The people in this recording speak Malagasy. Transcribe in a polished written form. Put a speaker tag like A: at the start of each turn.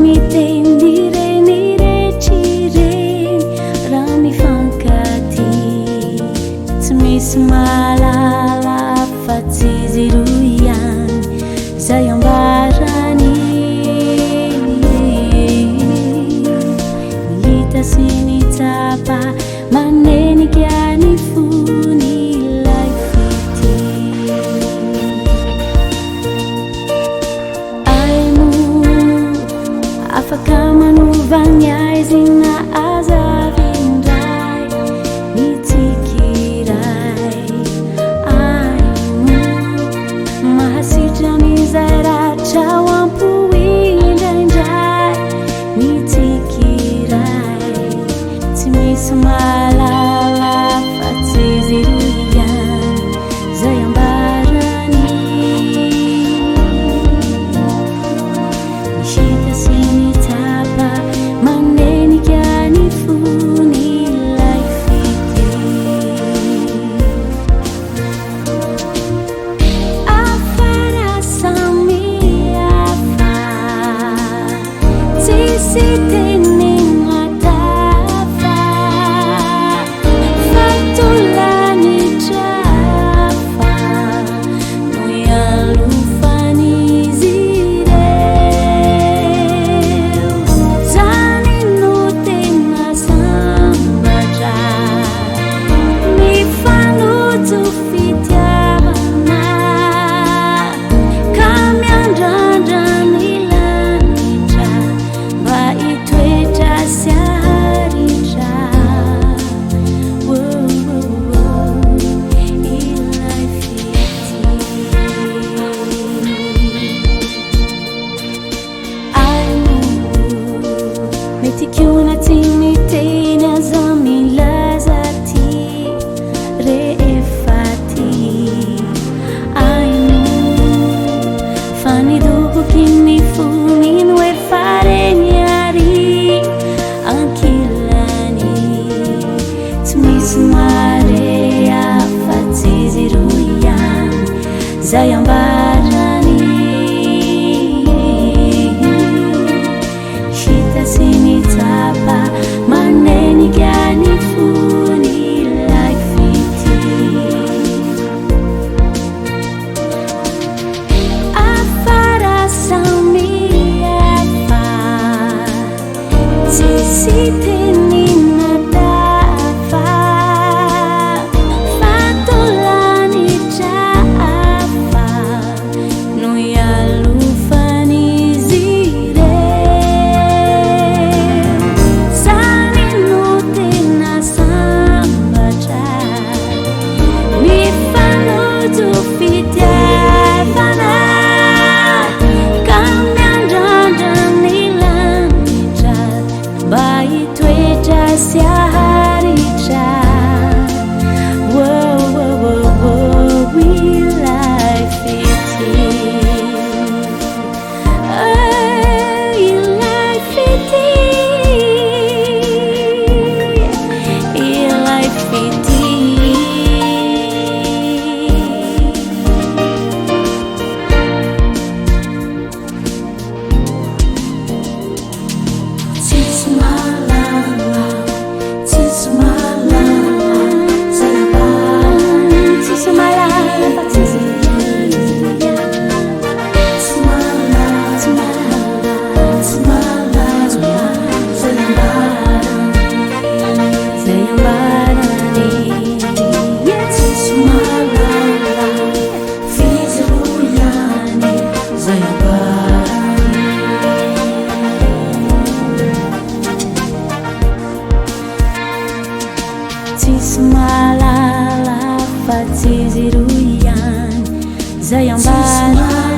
A: mitendire raha mifankaty tsy misy mahalala fa tsy izy roa ihany zay ambarany nihita sy nitsapa maneniky any fony ilay fity aimo afaka manovagny aizy na azavindray nitikiray aimo mahasitranyzay ratra ho ampoindraindray nitikiray tsy misy mahalala fa tsy izy roa ihany zay ambarany nihita sy nitsapa maneniky any fony ilay fity afara samihafa tsisy tenena tafa fatolanitrafa no ialofan'izy ireo zany no tena sambatra mifanojo fitiavana ka miandrandrany lanitra mba hitoetra sy aharitra ilay fity aimo mety kiona tsy miteny aza milaza ty rehefa ty aimo fa nidoboky ny foniny hoe fareny ary ankilany tsy misy mare afa tsy izy roa ihany zay ambarany hita sy nitsapa maneniky any fony ilay fity afara samihafa tsisy tenena tafa fatolanitrafa no ialofan'izy ireo zany no tena sambatra mifanojo fitiavana ka miandrandrany lanitra mba hitoetra sy aharitra ilay fity ilay fity ilay fity tsisy mahalala tsisy mahalala zay ambarany tsisy mahalala fa tsy izy roa ihany tsy mahalala tsy mahalala tsy mahalala zay ambarany tsisy mahalala fizy roa ihany zay ambarany tsisy mahalala fa tsy izy roa ihany zay ambarany